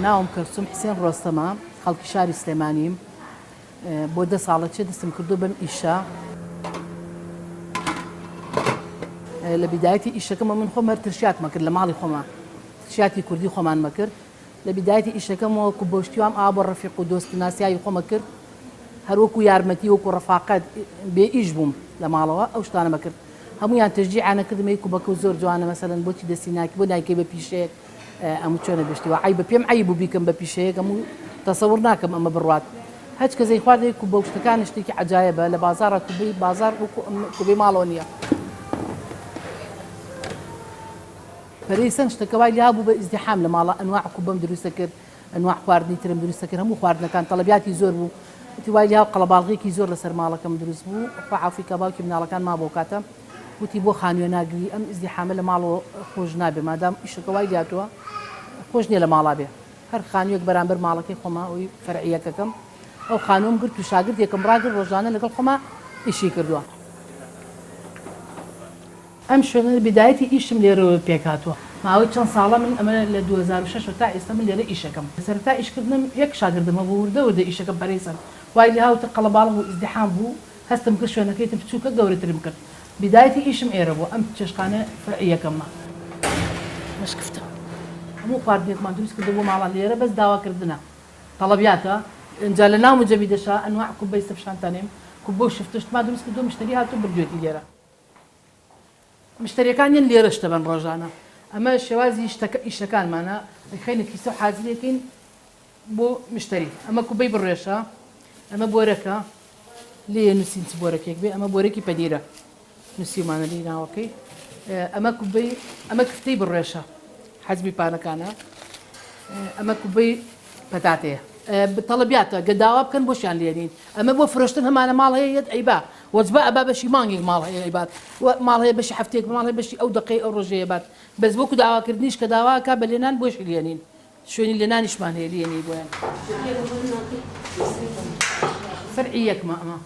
ناوم کەلسوم حسێن ڕۆستەمە خەڵکی شاری سلێمانیم بۆ 10 ساڵە چێ دەستم کردو بەم ئیشە لە بیدایەتی ئیشەکەمە من خۆم هەر ترشیاتمە کرد لە ماڵی خۆمە ترشیاتی کوردی خۆمانمە کرد لە بیدایەتی ئیشەکەمەوە وەکو بۆشتیوام ئا بۆ ڕەفیق و دۆست و ناسیایی خۆمە کرد هەر وەکو یارمەتی وەکو ڕەفاقەت بێ ئیش بووم لە ماڵەوە ئەو شتانەمە کرد هەمویان تشجیعانە کردم هی کوبەکە و زۆر جوانە مەسەلەن بۆچی دەستی ناکی بۆ نایکەی بە پیشەیەک ئەموو چۆنە بشتیوە عیبە پێم عیب بوو بیکەم بە پیشەیەک هەموو تەسەوڕ ناکەم ئەمە بڕوات هەچ کەسەی خواردی کوبە شتەکان شتێکی عەجایبە لە بازاڕە کوبەی بازار کوبەی ماڵەوە نییە پەرەیسەن شتەکە وای لیا بوو بە ئیزدیحام لە ماڵە ئەنواع کوبەم دروستە کرد ئەنواع خواردنی ترم دروستە کرد هەموو خواردنەکان تەڵەبیاتی زۆر بوو وتی وای لیا قەڵەباڵغێکی زۆر لەسەر ماڵەکەم دروست بوو خوا عەفوی کە باوکی مناڵەکان ما بۆ کاتە وتی بۆ خانوێ ناگری ئەم ئیزدیحامە لە ماڵەوە خۆش نابێ مادام ئیشەکە وای لاتووە خۆش نییە لە ماڵا بێ هەر خانوویەک بەرامبەر ماڵەکەی خۆما ئەوی فەرعیەکەکەم ئەو خانوم گرت و شاگردێکم ڕاگرت ڕۆژانە لەگەڵ خۆما ئیشی کردووە ئەم شوێنە بیدایەتی ئیشم لێرەوە پێکاتوە ماوەی چەند ساڵە من ئەمە لە 2006 تا ئێستا من لێرە ئیشەکەم سەرەتا ئیشکردنم یەک شاگردمە بۆ وردە ئیشەکەم بەرەیسەر وای لە هاوتە قەڵەباڵغ و ئیزدیحام بوو هەستم کرد شوێنەکەیتم بچووکە گەورەترم کرد بیدایەتی ئیشم ئێرە بوو ئەم چێشقانە فەرعیەکەمە مشکفتە هەموو خواردنێکمان دروست کردو بۆ ماڵان لێرە بەس داواکردنە تەڵەبیاتە اینجا لە ناو مجەبیدەشا ئەنواع کوبەی سەفشانتانێم کوبە و شفتشتمان دروست کردو مشتری هاتوو بردوێتی لێرە مشتریەکانیان لێرە شتە بەن ڕۆژانە ئەمە شێوازی ئیشەکانمانە خەینە کیسە و حاجرێکین بۆ مشتری ئەمە کوبەی بڕێشە ئەمە بۆرەکە لێ نووسین چ بۆرەکێک بێ ئەمە بۆرەکی پەدیرە نووسیمانە لی ناوەکەی ئەمە کوبەی ئەمە کفتەی بڕێشە حەزمی پانەکانە ئەمە کوبەی پەتاتەیە تەڵەبیاتە گەداوا بکەن بۆشیان لێنین ئەمە بۆ فرۆشتن هەمانە ماڵ هەیە یەت ئەیبا وەجبە ئەبا بەشی مانگێک ماڵ هەیە ئەیبات ماڵ هەیە بەشی هەفتێک ماڵ هەیە بەشی ئەو دقەی ئەو ڕۆژەیە بات بەس بۆکو داواکردنیش کە داواکە بە لێنان بۆشی لێنین شوێنی لێنانیشمان هەیە لێنی بۆیان فەرعی یەکمە ئەمە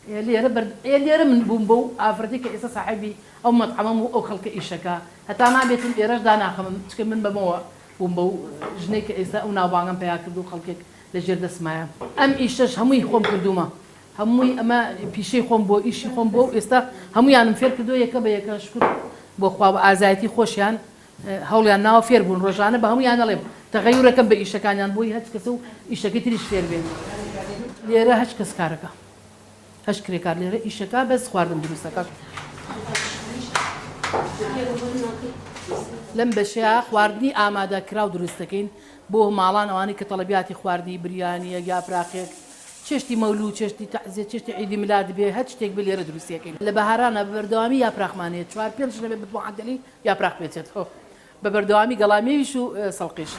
لێرە من بووم بەو ئافرەتی کە ئێستا ساحیبی ئەو مەطعەمەم و ئەو خەڵکە ئیشەکە هەتا نابێتم ئێرەش داناخەمم چکە من بەمەوە بووم بەو ژنەی کە ئێستا ئەو ناوبانگەم پیا کرد و خەڵکێک لەژێر دەسمایە ئەم ئیشەش هەمووی خۆم کردومە هەمووی ئەمە پیشەی خۆم بۆ ئیشی خۆم بۆ ئێستا هەمویانم فێر کردو یەکە بە یەکە شکر بۆ خوا بە ئازایەتی خۆشیان هەوڵیان ناوە فێر بوون ڕۆژانە بە هەمویان دەڵێم تەغەیورەکەم بە ئیشەکانیان بۆی هەچ کەس و ئیشەکەی تریش فێر بێن لێرە هەچ کەس کارەکە هەش کرێکار لێرە ئیشەکە بەس خواردن دروستەکە لەم بەشەیە خواردنی ئامادەکرا و دروستەکەین بۆ ماڵان ئەوانەی کە تەڵەبیاتی خواردنی بریانیە یاپراقێک چێشتی مەولوو چێشتی تەعزیە چێشتی عیدی میلاد بێ هەر شتێک بە لێرە دروستیەکەین لە بەهارانە بەبەردەوامی یاپراقمانەیە 4-5 لەبێ بە معدەلی یاپراق بێتێت بە بەردەوامی گەڵامێویش و سەڵقیش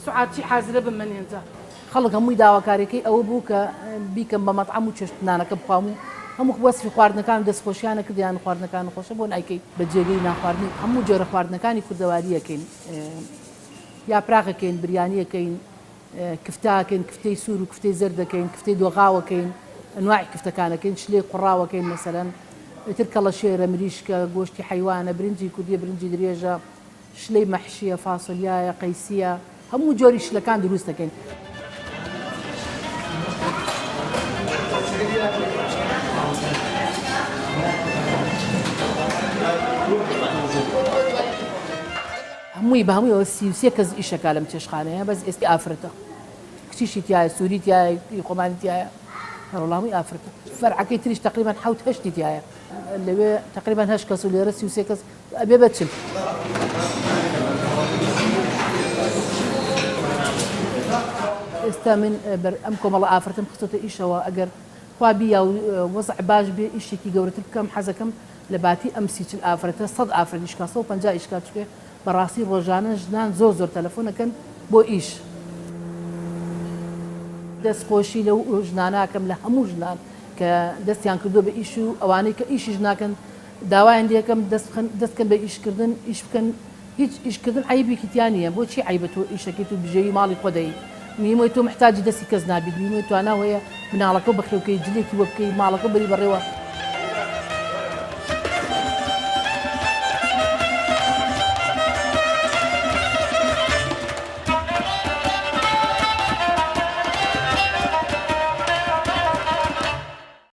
سعاتی حازرە بمەن هێنجا خەڵک هەمووی داواکاریەکەی ئەوە بوو کە بیکەم بە مەطعەم و چێشتنانەکە بخوام و هەموو وەسفی خواردنەکان دەستخۆشیانە کردیان خواردنەکان خۆشە بۆ نایکەی بە جێگەی ناخواردنی هەموو جۆرە خواردنەکانی کوردەواریەکەین یاپراقەکەین بریانیەکەین کفتاکەین کفتەی سوور و کفتەی زەردەکەین کفتەی دۆغاوەکەین ئەنواعی کفتەکانەکەین شلەی قوڕاوەکەین مەسەلەن ئیتر کەڵە شێرە مریشکە گۆشتی حیوانە برنجی کوردیە برنجی درێژە شلەی مەحشیە فاسۆلیایە قەیسیە هەموو جۆری شلەکان دروست دەکەین هەمووی بە هەمووی 33 کەس ئیشەکە لەم چێشخانەیە بەس ئێستی ئافرەتە کچیشی تایە سووری تایە خۆمانی تایە هەڕۆڵامی ئافرەتە فەرعەکەی تریش تقریبان 7-8 تایە لەوێ تقریبان 8 کەس و لێرە 33 کەس ئەبێ بەچن ئێستا من ئەم کۆمەڵە ئافرەتم خستۆتە ئیشەوە ئەگەر خوا بیا و وەزع باش بێ ئیشێکی گەورەتر بکەم حەزەکەم لە باتی ئەم 30 ئافرەتە 100 ئافرەت ئیشکا 150 ئیشکا چکێ بەڕاستی ڕۆژانە ژنان زۆر تەلەفۆنەکەن بۆ ئیش دەستخۆشی لەو ژناناکەم لە هەموو ژنان کە دەستیان کردو بە ئیش و ئەوانەی کە ئیشیش ناکەن داوایان دەکەم دەستکەن بە ئیشکردن ئیش بکەن هیچ ئیشکردن عیبێکی تیان نییە بۆچی عیبە تۆ ئیشەکەی تو بژێوی ماڵی خۆدەی میمۆی تۆ محتاجی دەستی کەس نابیت میمۆی تواناوەیە مناڵەکە بەخێوکەی جلێکی وە بکەی ماڵەکە بەری بەڕێوە